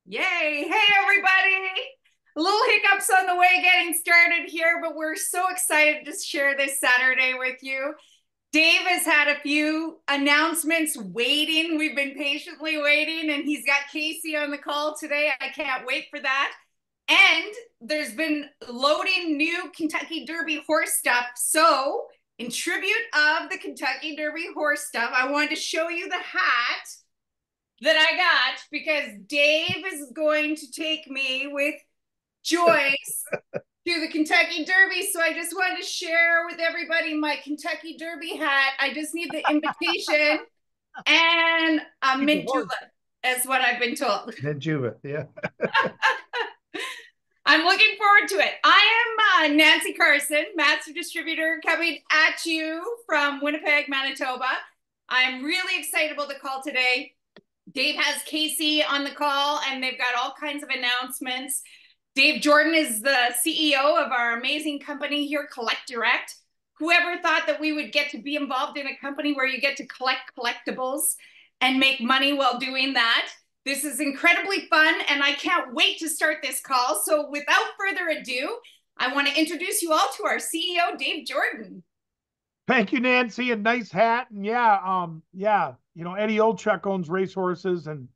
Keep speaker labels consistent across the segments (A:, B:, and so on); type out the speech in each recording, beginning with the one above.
A: Yay! Hey, everybody! A little hiccups on the way getting started here, but we're so excited to share this Saturday with you. Dave has had a few announcements waiting. We've been patiently waiting, and he's got Casey on the call today. I can't wait for that. And there's been loading new Kentucky Derby horse stuff. So, in tribute of the Kentucky Derby horse stuff, I wanted to show you the hat that I got because Dave is going to take me with Joyce to the Kentucky Derby. So I just wanted to share with everybody my Kentucky Derby hat. I just need the invitation and a
B: Keep a
A: mint
B: horse.
A: julep, is what I've been told.
B: Then Juva, yeah.
A: I'm looking forward to it. I am Nancy Carson, master distributor, coming at you from Winnipeg, Manitoba. I'm really excited about the call today. Dave has Casey on the call, and they've got all kinds of announcements. Dave Jordan is the CEO of our amazing company here, Collect Direct. Whoever thought that we would get to be involved in a company where you get to collect collectibles and make money while doing that? This is incredibly fun, and I can't wait to start this call. So, without further ado, I want to introduce you all to our CEO, Dave Jordan.
B: Thank you, Nancy, and nice hat. And Eddie Olczyk owns racehorses and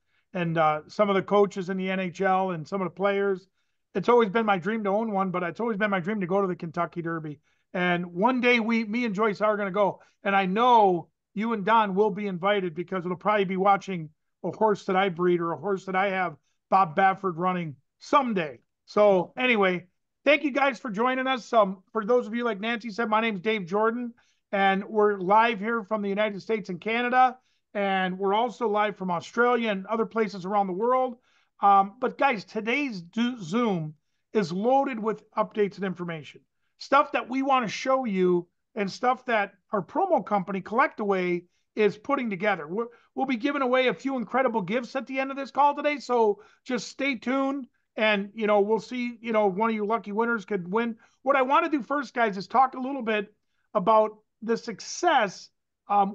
B: some of the coaches in the NHL and some of the players. It's always been my dream to own one, but it's always been my dream to go to the Kentucky Derby. And one day me and Joyce are going to go. And I know you and Don will be invited because it'll probably be watching a horse that I breed or a horse that I have Bob Baffert running someday. So anyway, thank you guys for joining us. For those of you, like Nancy said, my name's Dave Jordan. And we're live here from the United States and Canada. And we're also live from Australia and other places around the world. But guys, today's Zoom is loaded with updates and information. Stuff that we want to show you and stuff that our promo company, Collectaway, is putting together. We'll be giving away a few incredible gifts at the end of this call today. So just stay tuned and, we'll see, one of you lucky winners could win. What I want to do first, guys, is talk a little bit about the success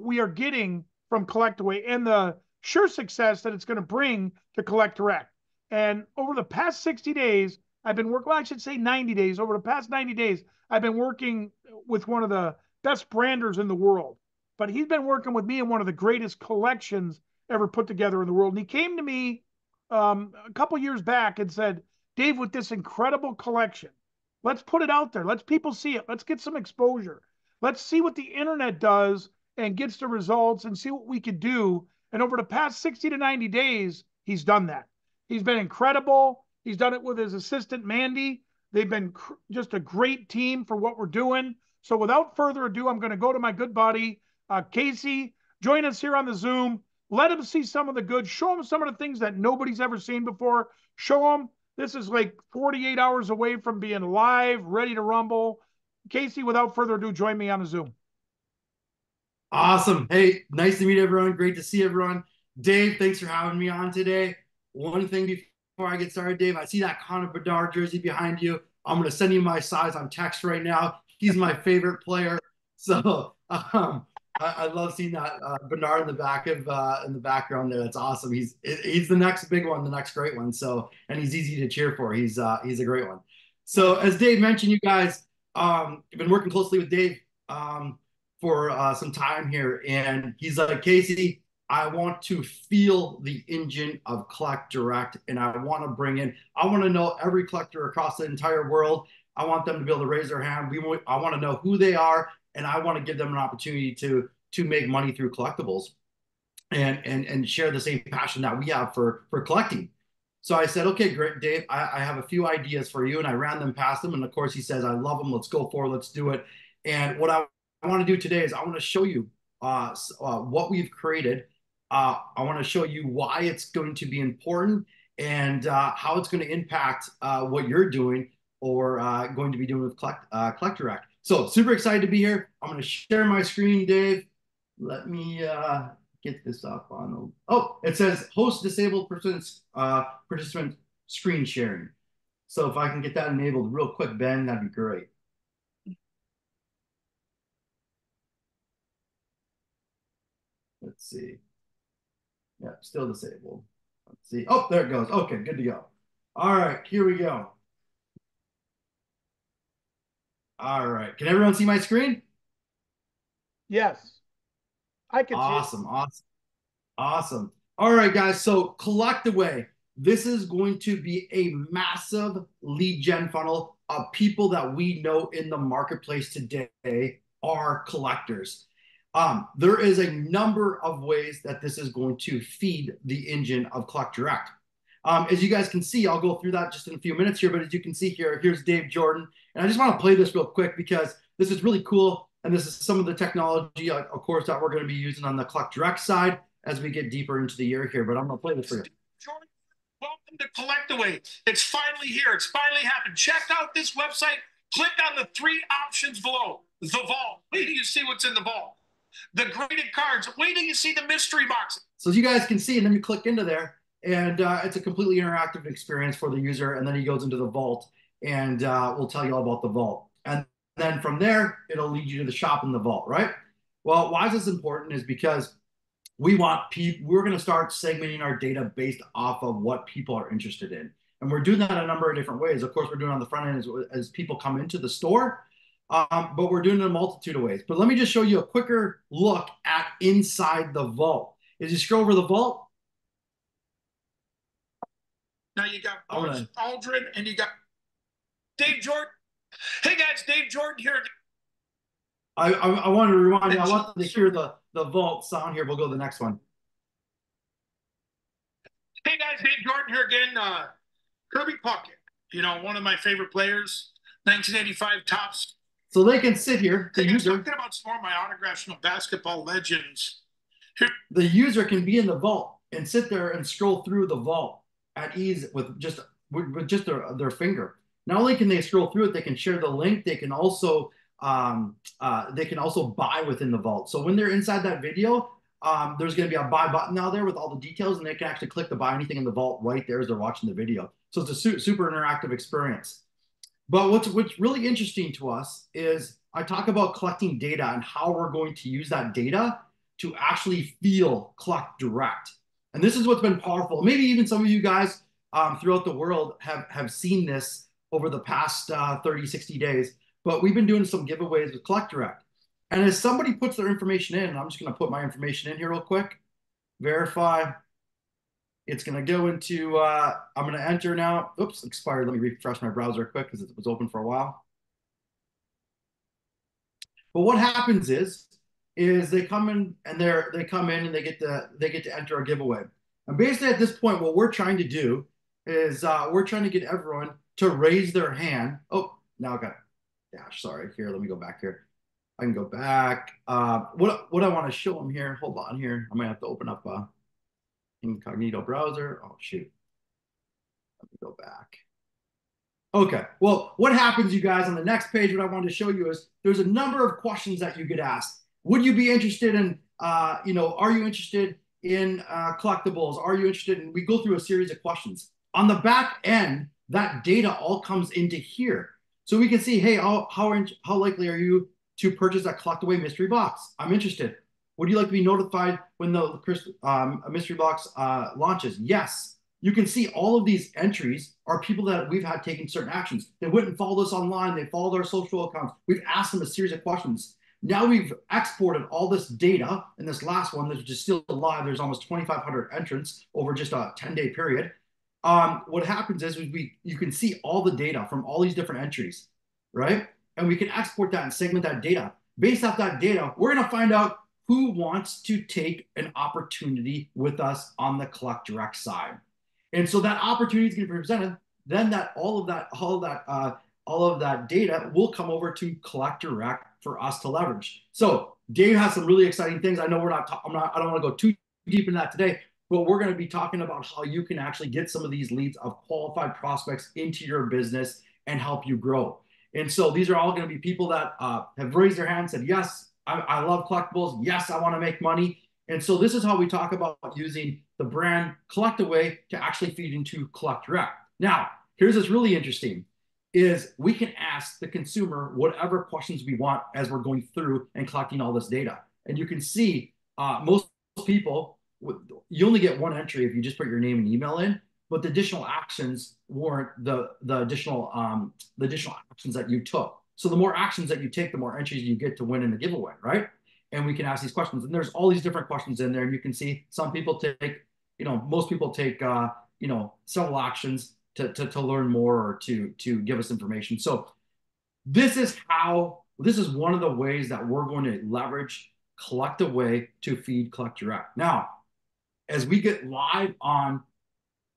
B: we are getting from Collectaway and the sure success that it's going to bring to Collect Direct. And over the past 60 days, I've been working, well, I should say 90 days. Over the past 90 days, I've been working with one of the best branders in the world. But he's been working with me in one of the greatest collections ever put together in the world. And he came to me a couple years back and said, Dave, with this incredible collection, let's put it out there. Let's people see it. Let's get some exposure. Let's see what the internet does and gets the results and see what we could do. And over the past 60 to 90 days, he's done that. He's been incredible. He's done it with his assistant, Mandy. They've been just a great team for what we're doing. So without further ado, I'm going to go to my good buddy, Casey. Join us here on the Zoom. Let him see some of the good. Show him some of the things that nobody's ever seen before. Show him this is like 48 hours away from being live, ready to rumble. Casey, without further ado, join me on the Zoom.
C: Awesome. Hey, nice to meet everyone. Great to see everyone. Dave, thanks for having me on today. One thing before I get started, Dave, I see that Connor Bedard jersey behind you. I'm going to send you my size on text right now. He's my favorite player. So I love seeing that Bedard in the back of in the background there. That's awesome. He's the next big one, the next great one. So and he's easy to cheer for. He's a great one. So as Dave mentioned, you guys, I've been working closely with Dave. For some time here, and he's like, Casey, I want to feel the engine of Collect Direct, and I want to bring in, I want to know every collector across the entire world. I want them to be able to raise their hand. I want to know who they are, and I want to give them an opportunity to make money through collectibles and share the same passion that we have for collecting. So I said, okay, great, Dave. I have a few ideas for you, and I ran them past him. And of course, he says, I love them. Let's go for it. Let's do it. And what I want to do today is I want to show you what we've created. I want to show you why it's going to be important and how it's going to impact what you're doing or going to be doing with Collect Direct. So super excited to be here. I'm going to share my screen, Dave. Let me get this up on. Oh, it says host disabled participant screen sharing. So if I can get that enabled real quick, Ben, that'd be great. Let's see. Yeah, still disabled. Let's see. Oh, there it goes. Okay, good to go. All right, here we go. All right. Can everyone see my screen?
B: Yes, I can see it.
C: Awesome, awesome, awesome. All right, guys. So Collect Away. This is going to be a massive lead gen funnel of people that we know in the marketplace today are collectors. There is a number of ways that this is going to feed the engine of Collect Direct. As you guys can see, I'll go through that just in a few minutes here, but as you can see here, here's Dave Jordan. And I just want to play this real quick because this is really cool. And this is some of the technology, of course, that we're going to be using on the Collect Direct side as we get deeper into the year here. But I'm going to play this for you.
D: Jordan, welcome to Collect Away. It's finally here. It's finally happened. Check out this website. Click on the 3 options below. The vault. Wait till you see what's in the vault. The graded cards. Wait till you see the mystery box.
C: So as you guys can see, and then you click into there, and it's a completely interactive experience for the user. And then he goes into the vault, and we'll tell you all about the vault. And then from there, it'll lead you to the shop in the vault, right? Well, why is this important is because we're going to start segmenting our data based off of what people are interested in. And we're doing that a number of different ways. Of course, we're doing it on the front end as people come into the store, but we're doing it in a multitude of ways. But let me just show you a quicker look at inside the vault. As you scroll over the vault,
D: now you got Aldrin and you got Dave Jordan. Hey guys, Dave Jordan here.
C: I wanted to remind you, I want to hear the vault sound here. We'll go to the next one.
D: Hey guys, Dave Jordan here again. Kirby Puckett, you know, one of my favorite players, 1985 tops.
C: So they can sit here.
D: The user talking about some more of my autographs, basketball legends.
C: The user can be in the vault and sit there and scroll through the vault at ease with just their finger. Not only can they scroll through it, they can share the link. They can also buy within the vault. So when they're inside that video, there's going to be a buy button now there with all the details, and they can actually click to buy anything in the vault right there as they're watching the video. So it's a super interactive experience. But what's really interesting to us is I talk about collecting data and how we're going to use that data to actually feel Collect Direct. And this is what's been powerful. Maybe even some of you guys throughout the world have seen this over the past 30, 60 days. But we've been doing some giveaways with Collect Direct. And as somebody puts their information in, and I'm just going to put my information in here real quick, verify. It's going to go into, I'm going to enter now. Oops, expired. Let me refresh my browser quick because it was open for a while. But what happens is they come in and they get to enter a giveaway. And basically at this point, what we're trying to do is we're trying to get everyone to raise their hand. Oh, now I got dash. Sorry. Here, let me go back here. I can go back. What I want to show them here. Hold on here. I might have to open up a incognito browser. Oh shoot. Let me go back. Okay. Well, what happens, you guys, on the next page? What I wanted to show you is there's a number of questions that you get asked. Would you be interested in, are you interested in collectibles? Are you interested in, we go through a series of questions. On the back end, that data all comes into here. So we can see, hey, how likely are you to purchase a Collect Away mystery box? I'm interested. Would you like to be notified when the mystery box launches? Yes. You can see all of these entries are people that we've had taking certain actions. They went and followed us online. They followed our social accounts. We've asked them a series of questions. Now we've exported all this data, and this last one, which is still live, there's almost 2,500 entrants over just a 10-day period. What happens is you can see all the data from all these different entries, right? And we can export that and segment that data. Based off that data, we're going to find out who wants to take an opportunity with us on the Collect Direct side. And so that opportunity is going to be presented. Then all of that data will come over to Collect Direct for us to leverage. So Dave has some really exciting things. I know I don't want to go too deep into that today, but we're going to be talking about how you can actually get some of these leads of qualified prospects into your business and help you grow. And so these are all going to be people that have raised their hand, said, yes, I love collectibles. Yes, I want to make money. And so this is how we talk about using the brand Collect Away to actually feed into Collect Direct. Now, here's what's really interesting is we can ask the consumer whatever questions we want as we're going through and collecting all this data. And you can see most people you only get one entry if you just put your name and email in, but the additional actions warrant the additional actions that you took. So the more actions that you take, the more entries you get to win in the giveaway, right? And we can ask these questions, and there's all these different questions in there. And you can see some people take, most people take, several actions to learn more or to give us information. So this is one of the ways that we're going to leverage Collect Away to feed Collect Direct. Now, as we get live on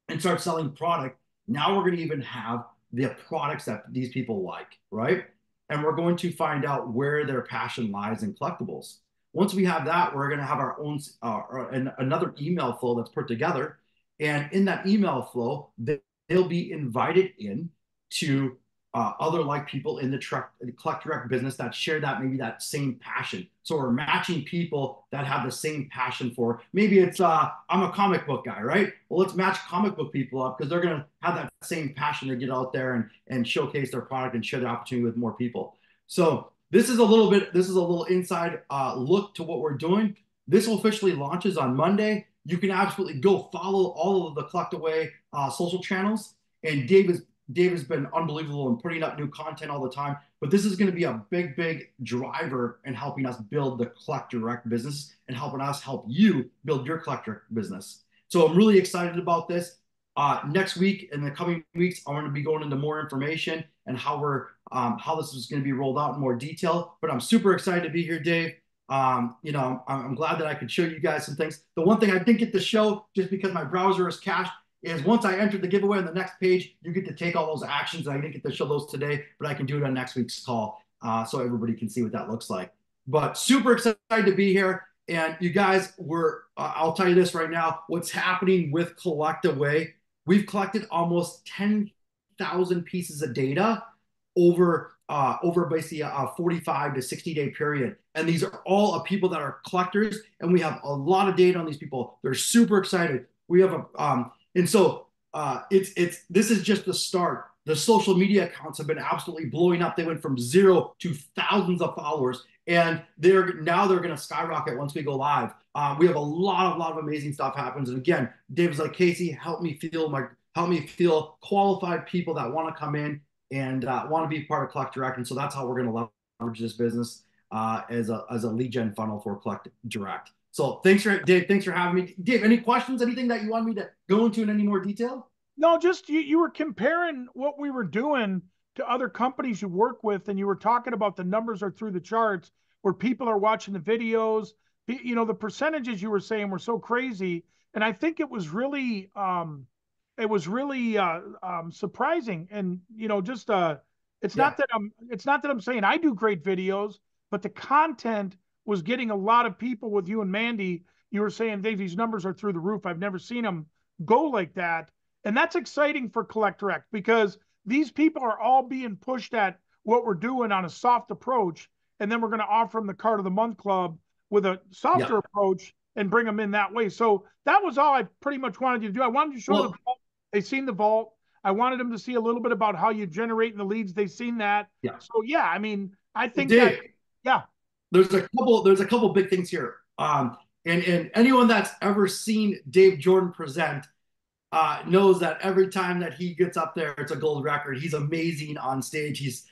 C: and start selling product, now we're going to even have the products that these people like, right? And we're going to find out where their passion lies in collectibles. Once we have that, we're going to have our own another email flow that's put together. And in that email flow, they'll be invited in to other like people in the Collect Direct business that share maybe that same passion. So we're matching people that have the same passion for, maybe it's I'm a comic book guy, right? Well, let's match comic book people up because they're going to have that same passion to get out there and showcase their product and share the opportunity with more people. So this is a little inside look to what we're doing. This officially launches on Monday. You can absolutely go follow all of the Collect Away social channels. And Dave has been unbelievable in putting up new content all the time. But this is going to be a big, big driver in helping us build the Collect Direct business and helping us help you build your Collect Direct business. So I'm really excited about this. Next week, in the coming weeks, I'm going to be going into more information and how this is going to be rolled out in more detail. But I'm super excited to be here, Dave. I'm glad that I could show you guys some things. The one thing I didn't get to show, just because my browser is cached, is once I entered the giveaway on the next page, you get to take all those actions. I didn't get to show those today, but I can do it on next week's call so everybody can see what that looks like. But super excited to be here. And you guys, I'll tell you this right now, what's happening with Collect Away. We've collected almost 10,000 pieces of data over basically a 45 to 60 day period. And these are all of people that are collectors, and we have a lot of data on these people. They're super excited. We have this is just the start. The social media accounts have been absolutely blowing up. They went from 0 to thousands of followers, and they're going to skyrocket once we go live. We have a lot of amazing stuff happens. And again, Dave's like, Casey, help me feel qualified people that want to come in and want to be part of Collect Direct. And so that's how we're going to leverage this business as a lead gen funnel for Collect Direct. So Dave, thanks for having me. Dave, any questions, anything that you want me to go into in any more detail?
B: No, just you were comparing what we were doing to other companies you work with, and you were talking about the numbers are through the charts where people are watching the videos. The percentages you were saying were so crazy. And I think it was really surprising. And, it's not that I'm saying I do great videos, but the content was getting a lot of people with you and Mandy. You were saying, Dave, these numbers are through the roof. I've never seen them go like that. And that's exciting for Collect Direct because these people are all being pushed at what we're doing on a soft approach. And then we're going to offer them the Card of the Month Club with a softer approach and bring them in that way. So that was all I pretty much wanted you to do. I wanted you to show the vault. They've seen the vault. I wanted them to see a little bit about how you generate the leads. They've seen that. Yeah. So I think
C: Dave, there's a couple big things here. And anyone that's ever seen Dave Jordan present knows that every time that he gets up there, it's a gold record. He's amazing on stage. He's,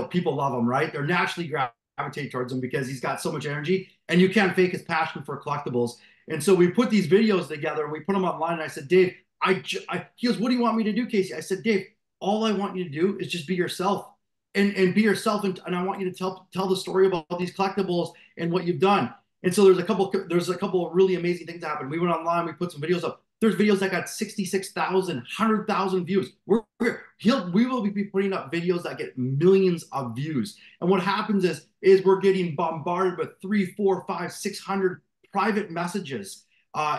C: people love him, right? They're naturally gravitate towards him because he's got so much energy, and you can't fake his passion for collectibles. And so we put these videos together and we put them online. And I said, Dave, he goes, what do you want me to do, Casey? I said, Dave, all I want you to do is just be yourself and be yourself. And I want you to tell the story about these collectibles and what you've done. And so there's a couple of really amazing things that happened. We went online, we put some videos up. There's videos that got 66,000, 100,000 views. We will be putting up videos that get millions of views. And what happens is we're getting bombarded with 300, 400, 500, 600 private messages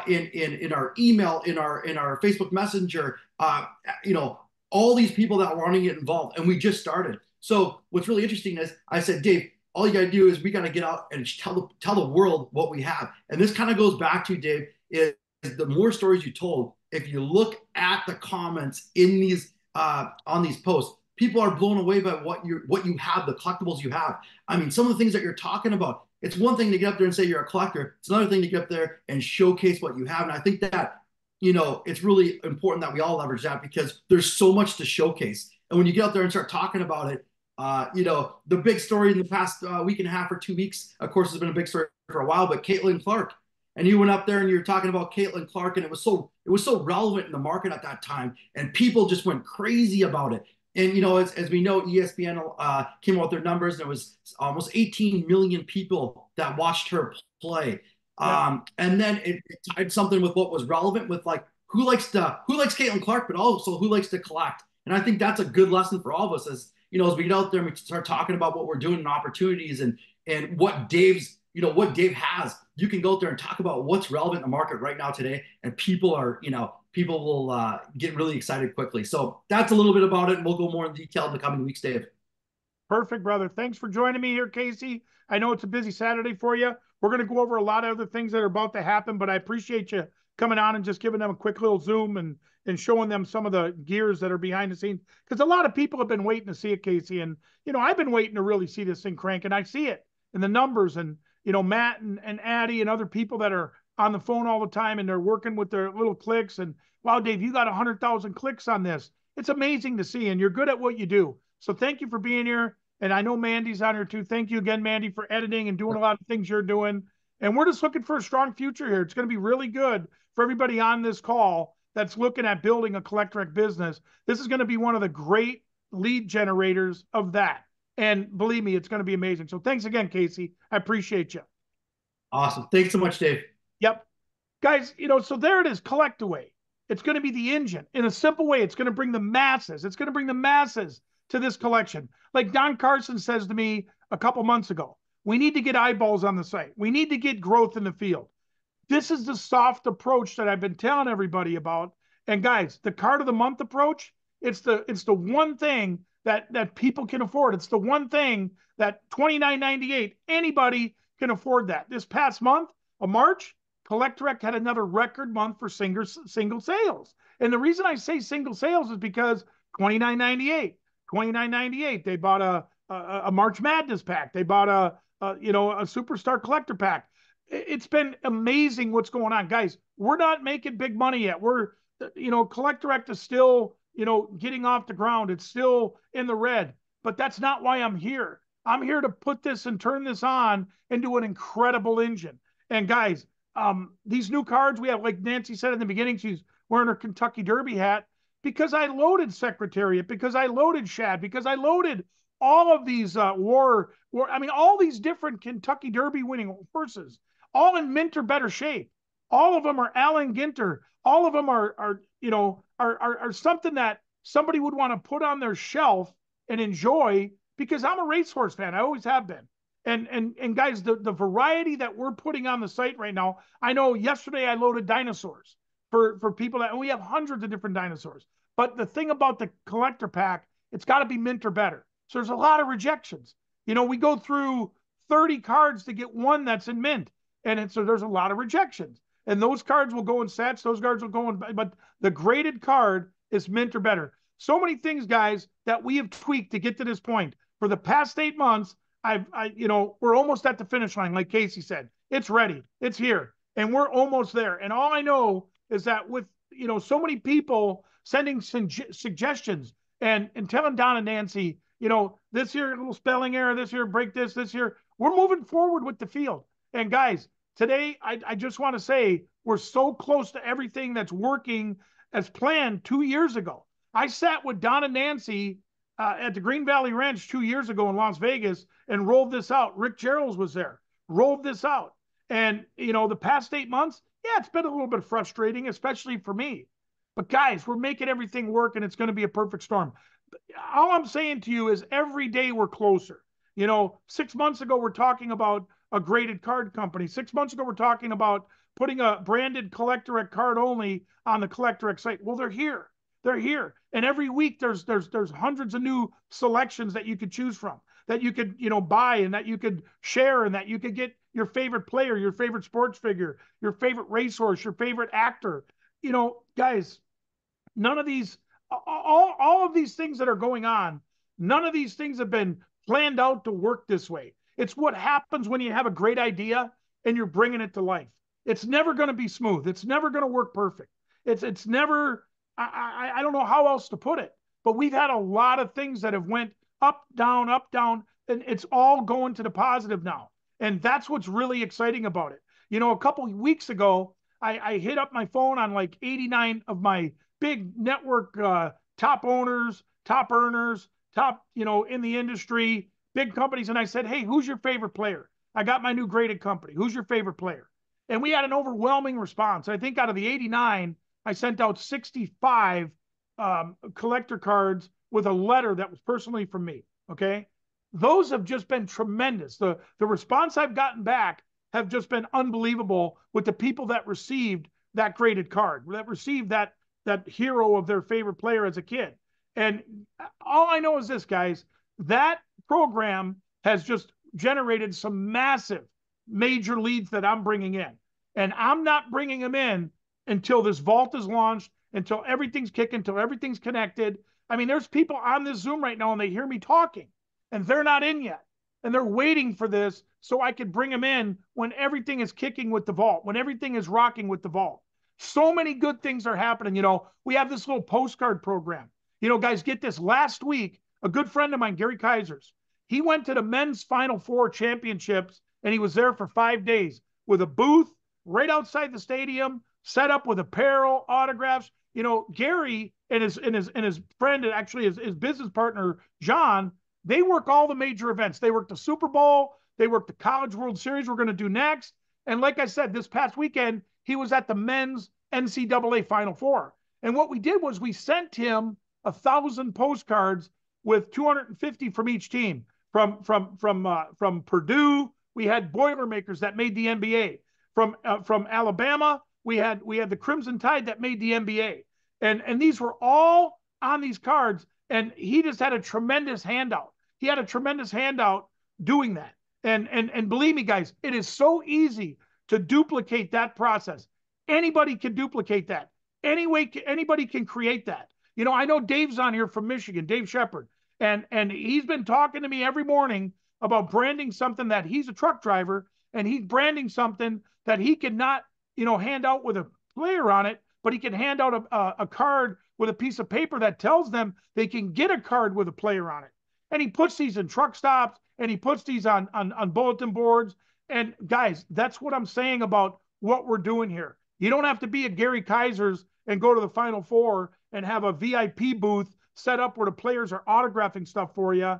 C: in our email, in our Facebook Messenger. All these people that want to get involved, and we just started. So what's really interesting is I said, Dave, all you got to do is we got to get out and tell the world what we have. And this kind of goes back to, Dave, is the more stories you told, if you look at the comments in these on these posts, people are blown away by what you have, the collectibles you have. I mean, some of the things that you're talking about, It's one thing to get up there and say you're a collector. It's another thing to get up there and showcase what you have. And I think that, it's really important that we all leverage that because there's so much to showcase. And when you get out there and start talking about it, the big story in the past week and a half or 2 weeks, of course, has been a big story for a while, but Caitlin Clark. And you went up there and you were talking about Caitlin Clark, and it was so relevant in the market at that time, and people just went crazy about it. And as we know, ESPN came out with their numbers, and it was almost 18 million people that watched her play.
B: Yeah.
C: And then it tied something with what was relevant with like who likes Caitlin Clark, but also who likes to collect. And I think that's a good lesson for all of us as we get out there and we start talking about what we're doing and opportunities and what Dave has. You can go out there and talk about what's relevant in the market right now today, and people will get really excited quickly. So that's a little bit about it, and we'll go more in detail in the coming weeks, Dave.
B: Perfect, brother. Thanks for joining me here, Casey. I know it's a busy Saturday for you. We're going to go over a lot of other things that are about to happen, but I appreciate you coming on and just giving them a quick little zoom and showing them some of the gears that are behind the scenes. Because a lot of people have been waiting to see it, Casey. And, I've been waiting to really see this thing crank, and I see it in the numbers. And, Matt and Addie and other people that are on the phone all the time, and they're working with their little clicks. And, wow, Dave, you got 100,000 clicks on this. It's amazing to see, and you're good at what you do. So thank you for being here. And I know Mandy's on here too. Thank you again, Mandy, for editing and doing a lot of things you're doing. And we're just looking for a strong future here. It's going to be really good for everybody on this call that's looking at building a Collectorec business. This is going to be one of the great lead generators of that. And believe me, it's going to be amazing. So thanks again, Casey. I appreciate you.
C: Awesome. Thanks so much, Dave.
B: Yep. Guys, so there it is, Collect Away. It's going to be the engine. In a simple way, it's going to bring the masses. It's going to bring the masses to this collection. Like Don Carson says to me a couple months ago, we need to get eyeballs on the site. We need to get growth in the field. This is the soft approach that I've been telling everybody about. And guys, the card of the month approach, it's the one thing that people can afford. It's the one thing that $29.98, anybody can afford that. This past month of March, Collectorec had another record month for single sales. And the reason I say single sales is because $29.98, they bought a March Madness pack. They bought a Superstar Collector pack. It's been amazing what's going on, guys. We're not making big money yet. Collectorec is still, getting off the ground. It's still in the red, but that's not why I'm here. I'm here to put this and turn this on into an incredible engine. And guys, these new cards we have, like Nancy said in the beginning, she's wearing her Kentucky Derby hat because I loaded Secretariat, because I loaded Shad, because I loaded all of these all these different Kentucky Derby winning horses, all in mint or better shape. All of them are Allen Ginter. All of them are something that somebody would want to put on their shelf and enjoy, because I'm a racehorse fan. I always have been. And guys, the variety that we're putting on the site right now, I know yesterday I loaded dinosaurs for people and we have hundreds of different dinosaurs. But the thing about the collector pack, it's got to be mint or better. So there's a lot of rejections. We go through 30 cards to get one that's in mint. So there's a lot of rejections. And those cards will go in sets. Those cards will go in, but the graded card is mint or better. So many things, guys, that we have tweaked to get to this point. For the past 8 months, we're almost at the finish line. Like Casey said, it's ready. It's here. And we're almost there. And all I know is that with, so many people sending suggestions and telling Don and Nancy, this here little spelling error, this here, break this here, we're moving forward with the field. And guys, today, I just want to say we're so close to everything that's working as planned 2 years ago. I sat with Don and Nancy at the Green Valley Ranch 2 years ago in Las Vegas and rolled this out. Rick Gerald was there, rolled this out. And, the past 8 months, yeah, it's been a little bit frustrating, especially for me. But guys, we're making everything work, and it's going to be a perfect storm. All I'm saying to you is every day we're closer. 6 months ago, we're talking about a graded card company. 6 months ago, we're talking about putting a branded Collectorec card only on the Collectorec site. Well, they're here. They're here. And every week there's hundreds of new selections that you could choose from, that you could, buy, and that you could share, and that you could get your favorite player, your favorite sports figure, your favorite racehorse, your favorite actor. Guys, none of these, all of these things that are going on, none of these things have been planned out to work this way. It's what happens when you have a great idea and you're bringing it to life. It's never going to be smooth. It's never going to work perfect. It's never, I don't know how else to put it, but we've had a lot of things that have went up, down, and it's all going to the positive now. And that's what's really exciting about it. You know, a couple of weeks ago, I hit up my phone on like 89 of my big network top owners, top earners, top, you know, in the industry, big companies. And I said, hey, who's your favorite player? I got my new graded company. Who's your favorite player? And we had an overwhelming response. I think out of the 89, I sent out 65 collector cards with a letter that was personally from me. Okay. Those have just been tremendous. The response I've gotten back have just been unbelievable with the people that received that graded card, that received that hero of their favorite player as a kid. And all I know is this, guys, that program has just generated some massive major leads that I'm bringing in. And I'm not bringing them in until this vault is launched, until everything's kicking, until everything's connected. I mean, there's people on this Zoom right now and they hear me talking and they're not in yet. And they're waiting for this so I could bring them in when everything is kicking with the vault, when everything is rocking with the vault. So many good things are happening. You know, we have this little postcard program. You know, guys, get this. Last week, a good friend of mine, Gary Kaisers, he went to the men's Final Four championships and he was there for 5 days with a booth right outside the stadium, set up with apparel, autographs. You know, Gary and his friend, actually his business partner, John, they work all the major events. They work the Super Bowl. They work the College World Series we're going to do next. And like I said, this past weekend, he was at the men's NCAA Final Four. And what we did was we sent him 1,000 postcards with 250 from each team. From Purdue, we had Boilermakers that made the NBA. From Alabama, we had the Crimson Tide that made the NBA. And these were all on these cards. And he just had a tremendous handout. He had a tremendous handout doing that. And believe me, guys, it is so easy to duplicate that process. Anybody can duplicate that. Anybody can create that. You know, I know Dave's on here from Michigan, Dave Shepard, and he's been talking to me every morning about branding something that he's a truck driver, and he's branding something that he cannot, you know, hand out with a player on it, but he can hand out a card with a piece of paper that tells them they can get a card with a player on it. And he puts these in truck stops and he puts these on bulletin boards. And guys, that's what I'm saying about what we're doing here. You don't have to be a Gary Kaisers and go to the Final Four and have a VIP booth set up where the players are autographing stuff for you.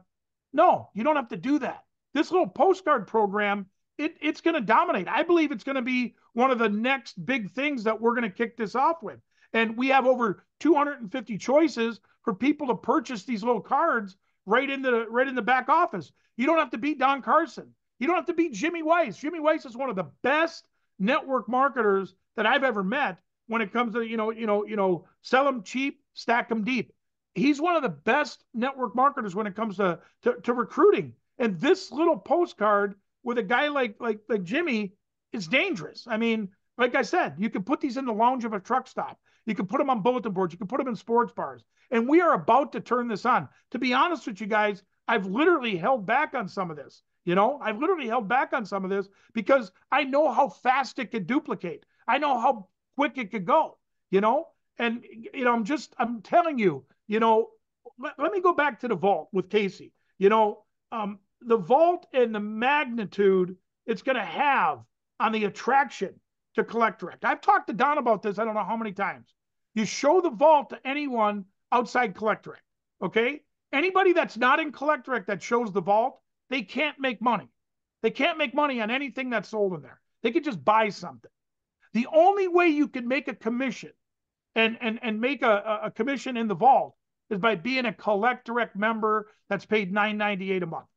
B: No, you don't have to do that. This little postcard program, it's going to dominate. I believe it's going to be one of the next big things that we're going to kick this off with. And we have over 250 choices for people to purchase these little cards right in the back office. You don't have to beat Don Carson. You don't have to beat Jimmy Weiss. Jimmy Weiss is one of the best network marketers that I've ever met when it comes to, sell them cheap, stack them deep. He's one of the best network marketers when it comes to recruiting. And this little postcard with a guy like Jimmy is dangerous. I mean, like I said, you can put these in the lounge of a truck stop. You can put them on bulletin boards. You can put them in sports bars. And we are about to turn this on. To be honest with you guys, I've literally held back on some of this. You know, I've literally held back on some of this because I know how fast it could duplicate. I know how quick it could go, you know? And, you know, I'm telling you, you know, let me go back to the vault with Casey. You know, the vault and the magnitude it's going to have on the attraction to Collect Direct. I've talked to Don about this, I don't know how many times. You show the vault to anyone outside Collect Direct, okay? Anybody that's not in Collect Direct that shows the vault, they can't make money. They can't make money on anything that's sold in there. They could just buy something. The only way you can make a commission and make a commission in the vault is by being a Collect Direct member that's paid $9.98 a month.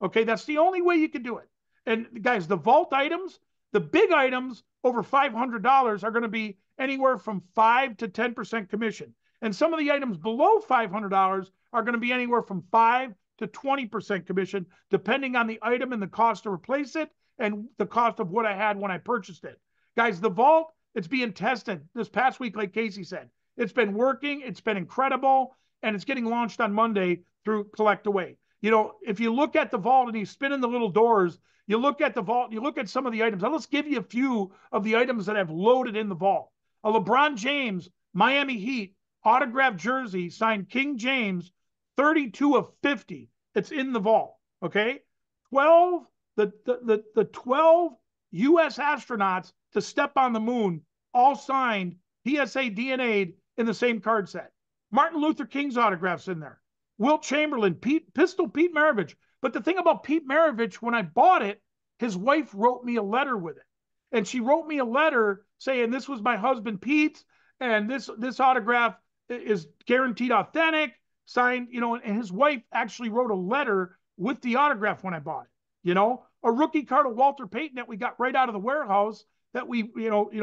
B: Okay, that's the only way you can do it. And guys, the vault items, the big items over $500 are going to be anywhere from 5 to 10% commission. And some of the items below $500 are going to be anywhere from 5 to 20% commission, depending on the item and the cost to replace it and the cost of what I had when I purchased it. Guys, the vault, it's being tested this past week, like Casey said. It's been working, it's been incredible, and it's getting launched on Monday through Collect Away. you know, if you look at the vault and you spin in the little doors, you look at the vault, you look at some of the items. Now let's give you a few of the items that have loaded in the vault. A LeBron James, Miami Heat, autographed jersey, signed King James, 32 of 50. It's in the vault, okay? 12, the 12 U.S. astronauts to step on the moon, all signed, PSA DNA'd in the same card set. Martin Luther King's autographs in there. Wilt Chamberlain, Pistol Pete Maravich. But the thing about Pete Maravich, when I bought it, his wife wrote me a letter with it. And she wrote me a letter saying, this was my husband Pete's, and this autograph is guaranteed authentic, signed, you know, and his wife actually wrote a letter with the autograph when I bought it. You know, a rookie card of Walter Payton that we got right out of the warehouse that we,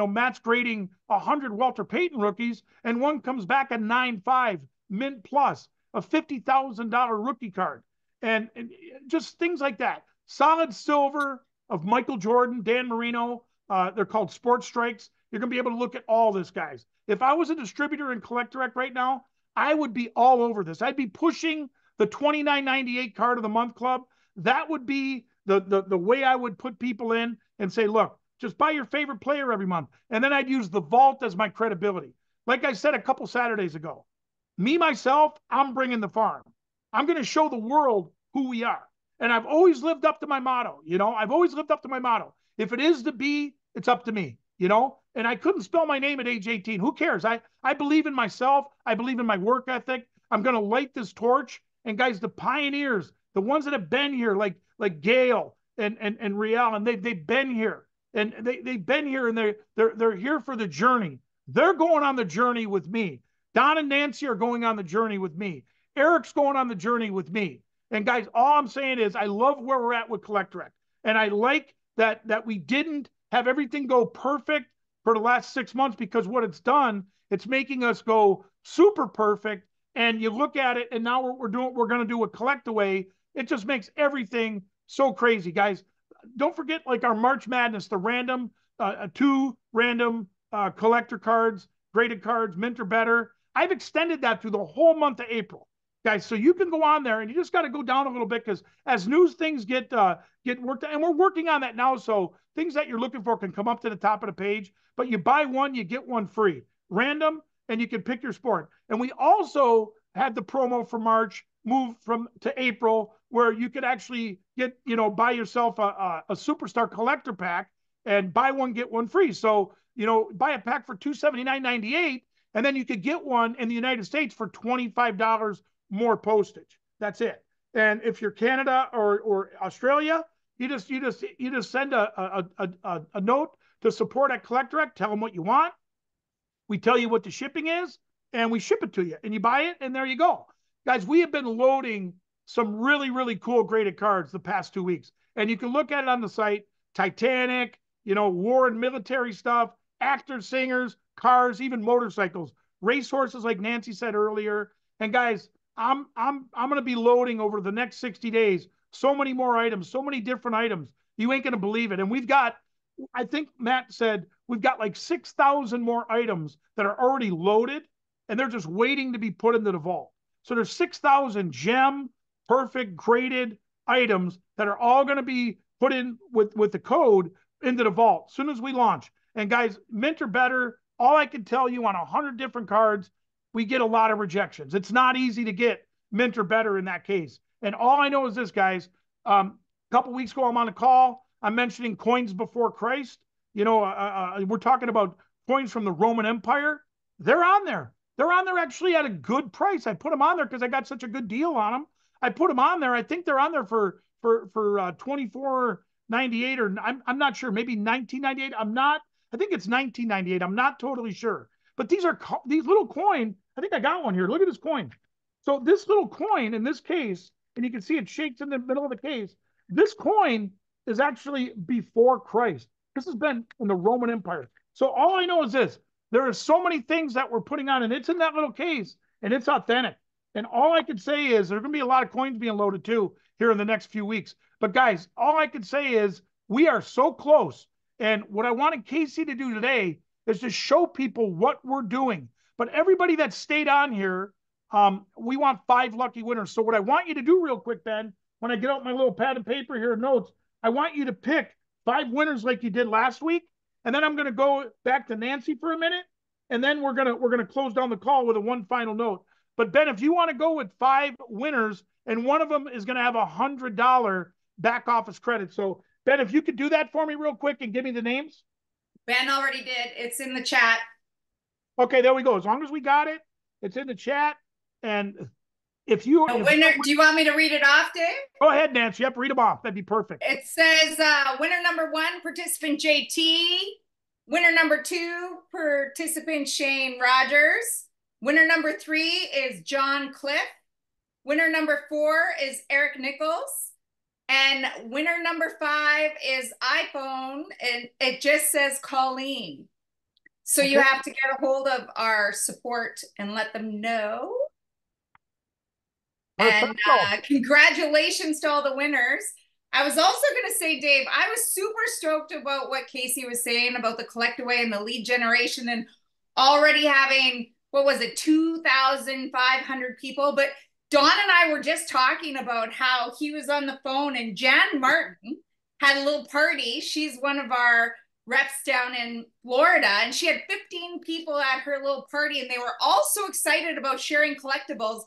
B: Matt's grading 100 Walter Payton rookies, and one comes back a 9.5 mint plus, a $50,000 rookie card. And just things like that. Solid silver of Michael Jordan, Dan Marino. They're called Sports Strikes. You're going to be able to look at all this, guys. If I was a distributor in Collect Direct right now, I would be all over this. I'd be pushing the $29.98 card of the month club. That would be the way I would put people in and say, look, just buy your favorite player every month. And then I'd use the vault as my credibility. Like I said a couple Saturdays ago, me, myself, I'm bringing the farm. I'm going to show the world who we are. And I've always lived up to my motto. You know, I've always lived up to my motto. If it is to be, it's up to me, you know, and I couldn't spell my name at age 18. Who cares? I believe in myself. I believe in my work ethic. I'm going to light this torch. And guys, the pioneers, the ones that have been here, like Gail and Riel, and they've been here, and they've been here, and they're here for the journey. They're going on the journey with me. Don and Nancy are going on the journey with me. Eric's going on the journey with me. And guys, all I'm saying is I love where we're at with Collect Direct. And I like that we didn't have everything go perfect for the last 6 months, because what it's done, it's making us go super perfect. And you look at it, and now we're going to do a collect away. It just makes everything so crazy, guys. Don't forget, like, our March Madness, the random, 2 random collector cards, graded cards, mint or better. I've extended that through the whole month of April, guys. So you can go on there, and you just got to go down a little bit, because as news things get worked out, and we're working on that now. So things that you're looking for can come up to the top of the page, but you buy one, you get one free, random, and you can pick your sport. And we also had the promo for March move to April, where you could actually get, buy yourself a superstar collector pack and buy one, get one free. So, buy a pack for $279.98, and then you could get one in the United States for $25 more postage. That's it. And if you're Canada or Australia, you just send a note to support at Collect Direct. Tell them what you want. We tell you what the shipping is, and we ship it to you, and you buy it, and there you go. Guys, we have been loading some really, really cool graded cards the past 2 weeks, and you can look at it on the site. Titanic, war and military stuff, actors, singers, cars, even motorcycles, racehorses, like Nancy said earlier. And guys, I'm going to be loading over the next 60 days so many more items, so many different items. You ain't going to believe it. And we've got, I think Matt said, we've got like 6,000 more items that are already loaded, and they're just waiting to be put into the vault. So there's 6,000 gem, perfect, graded items that are all going to be put in with the code into the vault as soon as we launch. And guys, mint or better, all I can tell you, on 100 different cards, we get a lot of rejections. It's not easy to get mint or better in that case. And all I know is this, guys. A couple weeks ago, I'm on a call. I'm mentioning coins before Christ. We're talking about coins from the Roman Empire. They're on there. They're on there actually at a good price. I put them on there because I got such a good deal on them. I put them on there. I think they're on there for $24.98, or I'm not sure, maybe $19.98. I think it's $19.98. I'm not totally sure. But these little coin. I think I got one here. Look at this coin. So this little coin in this case, and you can see it shakes in the middle of the case. This coin is actually before Christ. This has been in the Roman Empire. So all I know is this: there are so many things that we're putting on, and it's in that little case, and it's authentic. And all I can say is there's going to be a lot of coins being loaded too here in the next few weeks. But guys, all I can say is we are so close. And what I wanted Casey to do today is to show people what we're doing. But everybody that stayed on here, We want 5 lucky winners. So what I want you to do real quick, Ben, when I get out my little pad and paper here, notes, I want you to pick 5 winners like you did last week. And then I'm going to go back to Nancy for a minute. And then we're gonna close down the call with one final note. But Ben, if you want to go with 5 winners, and one of them is going to have $100 back office credit. So Ben, if you could do that for me real quick and give me the names.
A: Ben already did. It's in the chat.
B: Okay, there we go. As long as we got it, it's in the chat. And if you
A: winner, do you want me to read it off, Dave?
B: Go ahead, Nancy. Yep, read them off. That'd be perfect.
A: It says winner number 1, participant JT. Winner number 2, participant Shane Rogers. Winner number 3 is John Cliff. Winner number 4 is Eric Nichols. And winner number 5 is iPhone, and it just says Colleen. So you have to get a hold of our support and let them know. And congratulations to all the winners. I was also going to say, Dave, I was super stoked about what Casey was saying about the collect away and the lead generation and already having, what was it, 2,500 people. But Don and I were just talking about how he was on the phone and Jan Martin had a little party. She's one of our reps down in Florida, and she had 15 people at her little party, and they were all so excited about sharing collectibles.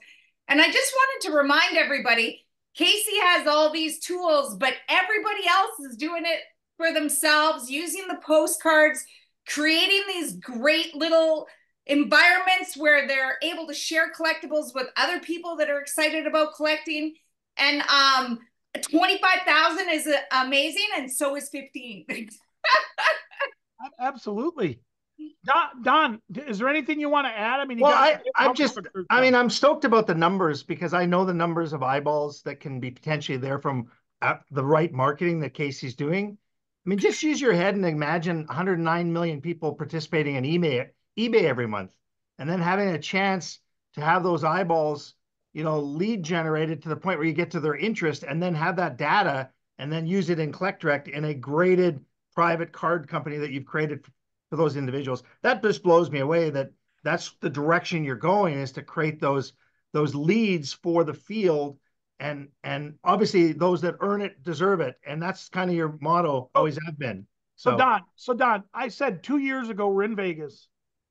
A: And I just wanted to remind everybody, Casey has all these tools, but everybody else is doing it for themselves, using the postcards, creating these great little environments where they're able to share collectibles with other people that are excited about collecting. And 25,000 is amazing, and so is 15.
B: Absolutely. Don, is there anything you want to add? I mean,
E: I'm stoked about the numbers because I know the numbers of eyeballs that can be potentially there from the right marketing that Casey's doing. I mean, just use your head and imagine 109 million people participating in eBay every month, and then having a chance to have those eyeballs, lead generated to the point where you get to their interest, and then have that data and then use it in CollectDirect in a graded private card company that you've created for those individuals. That just blows me away that that's the direction you're going, is to create those leads for the field, and obviously those that earn it deserve it. And that's kind of your motto, always have been.
B: So Don, I said 2 years ago, we're in Vegas,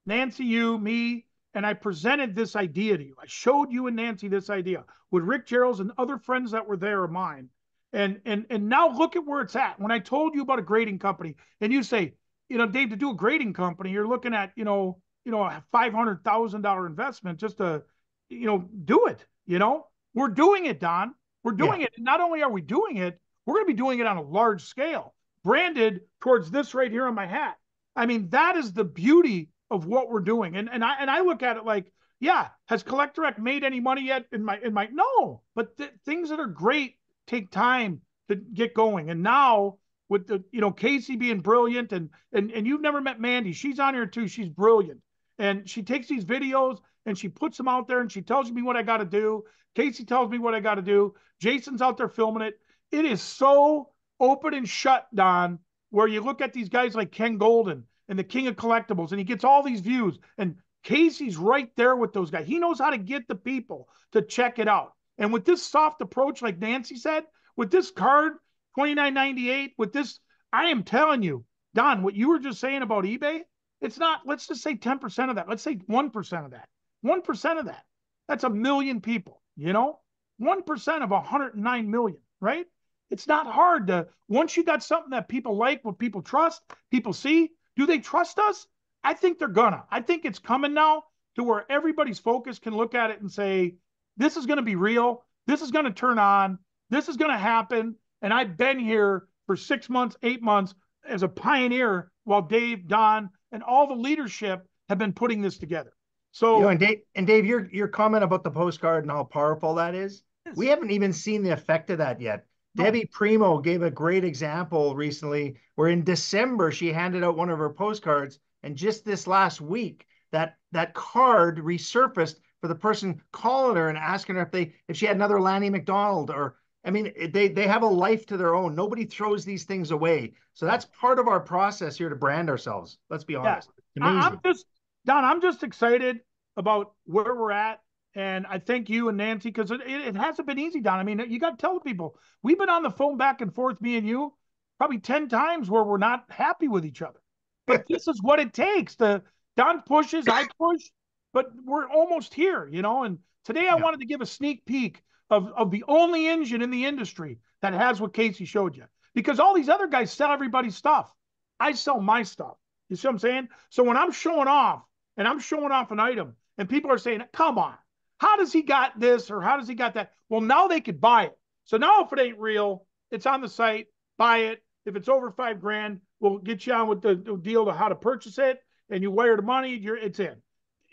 B: Nancy, you, me, and I presented this idea to you. I showed you and Nancy this idea with Rick Geralds and other friends that were there of mine. And now look at where it's at. When I told you about a grading company, and you say, Dave, to do a grading company, you're looking at, a $500,000 investment just to, do it. We're doing it, Don. We're doing it. And not only are we doing it, we're going to be doing it on a large scale, branded towards this right here on my hat. I mean, that is the beauty of what we're doing. And I look at it like, has CollectDirect made any money yet in my no, but things that are great take time to get going. And now with the, Casey being brilliant, and you've never met Mandy. She's on here too. She's brilliant. And she takes these videos and she puts them out there and she tells me what I got to do. Casey tells me what I got to do. Jason's out there filming it. It is so open and shut, Don, where you look at these guys like Ken Golden and the King of Collectibles, and he gets all these views. And Casey's right there with those guys. He knows how to get the people to check it out. And with this soft approach, like Nancy said, with this card, $29.98, with this, I am telling you, Don, what you were just saying about eBay, it's not, let's just say 10% of that. Let's say 1% of that. 1% of that. That's 1 million people, 1% of 109 million, right? It's not hard to, once you got something that people like, what people trust, people see, do they trust us? I think they're gonna. I think it's coming now to where everybody's focus can look at it and say, this is going to be real. This is going to turn on. This is going to happen. And I've been here for 6 months, 8 months as a pioneer while Dave, Don, and all the leadership have been putting this together. So,
E: and Dave, your comment about the postcard and how powerful that is, we haven't even seen the effect of that yet. No. Debbie Primo gave a great example recently where in December, she handed out one of her postcards. And just this last week, that card resurfaced for the person calling her and asking her if she had another Lanny McDonald, or, I mean, they have a life to their own. Nobody throws these things away. So that's part of our process here to brand ourselves. Let's be honest.
B: Yeah. I'm just excited about where we're at. And I thank you and Nancy, because it hasn't been easy, Don. I mean, you got to tell the people, we've been on the phone back and forth, me and you, probably 10 times where we're not happy with each other. But this is what it takes. Don pushes, I push, but we're almost here, you know. And today I wanted to give a sneak peek of the only engine in the industry that has what Casey showed you. Because all these other guys sell everybody's stuff. I sell my stuff. You see what I'm saying? So when I'm showing off and I'm showing off an item and people are saying, come on, how does he got this or how does he got that? Well, now they could buy it. So now if it ain't real, it's on the site, buy it. If it's over $5,000, we'll get you on with the deal to how to purchase it, and you wire the money, it's in.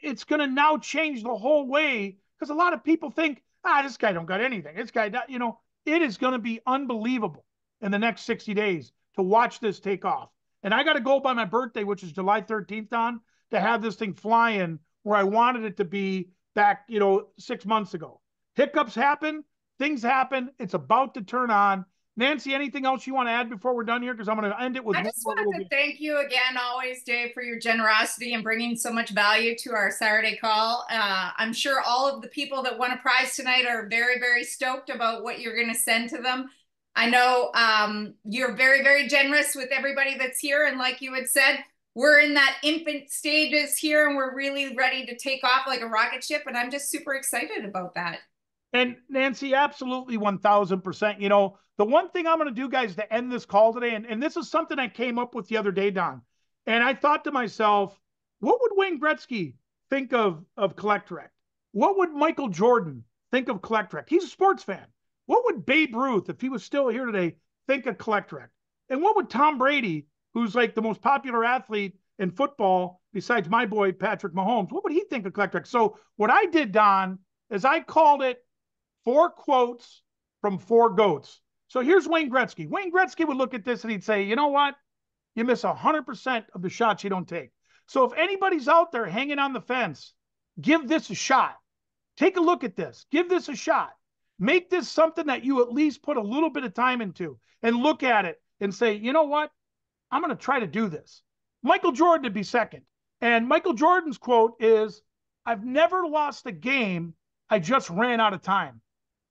B: It's going to now change the whole way, because a lot of people think, this guy don't got anything. This guy, you know, it is going to be unbelievable in the next 60 days to watch this take off. And I got to go by my birthday, which is July 13th, Don, to have this thing flying where I wanted it to be back, 6 months ago. Hiccups happen, things happen. It's about to turn on. Nancy, anything else you want to add before we're done here? Because I'm going to end it with.
A: I just wanted to thank you again, always, Dave, for your generosity and bringing so much value to our Saturday call. I'm sure all of the people that won a prize tonight are very, very stoked about what you're going to send to them. I know you're very, very generous with everybody that's here. And like you had said, we're in that infant stages here and we're really ready to take off like a rocket ship. And I'm just super excited about that.
B: And Nancy, absolutely 1000%. You know, the one thing I'm going to do, guys, to end this call today, and this is something I came up with the other day, Don, and I thought to myself, what would Wayne Gretzky think of Collectorect? What would Michael Jordan think of Collectorect? He's a sports fan. What would Babe Ruth, if he was still here today, think of Collectorect? And what would Tom Brady, who's like the most popular athlete in football, besides my boy, Patrick Mahomes, what would he think of Collectorect? So what I did, Don, is I called it 4 quotes from 4 GOATs. So here's Wayne Gretzky. Wayne Gretzky would look at this and he'd say, you know what? You miss 100% of the shots you don't take. So if anybody's out there hanging on the fence, give this a shot. Take a look at this. Give this a shot. Make this something that you at least put a little bit of time into and look at it and say, you know what? I'm going to try to do this. Michael Jordan would be second. And Michael Jordan's quote is, I've never lost a game. I just ran out of time.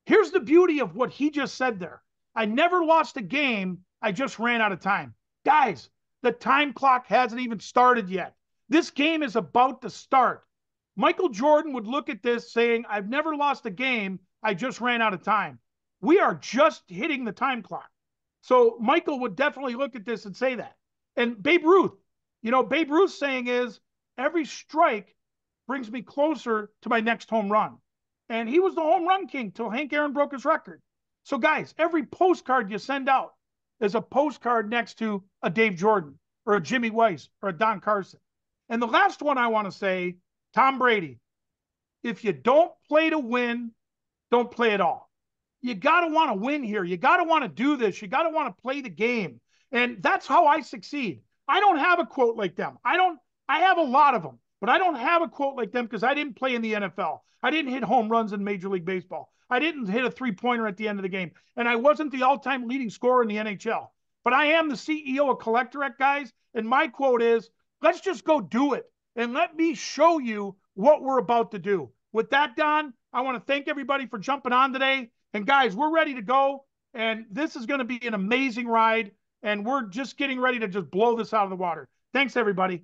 B: Here's the beauty of what he just said there. I never lost a game. I just ran out of time. Guys, the time clock hasn't even started yet. This game is about to start. Michael Jordan would look at this saying, I've never lost a game. I just ran out of time. We are just hitting the time clock. So Michael would definitely look at this and say that. And Babe Ruth, Babe Ruth's saying is, every strike brings me closer to my next home run. And he was the home run king till Hank Aaron broke his record. So guys, every postcard you send out is a postcard next to a Dave Jordan or a Jimmy Weiss or a Don Carson. And the last one I want to say, Tom Brady, if you don't play to win, don't play at all. You got to want to win here. You got to want to do this. You got to want to play the game. And that's how I succeed. I don't have a quote like them. I have a lot of them, but I don't have a quote like them because I didn't play in the NFL. I didn't hit home runs in Major League Baseball. I didn't hit a 3-pointer at the end of the game. And I wasn't the all-time leading scorer in the NHL. But I am the CEO of Collectorect, guys. And my quote is, let's just go do it. And let me show you what we're about to do. With that, Don, I want to thank everybody for jumping on today. And guys, we're ready to go. And this is going to be an amazing ride. And we're just getting ready to just blow this out of the water. Thanks, everybody.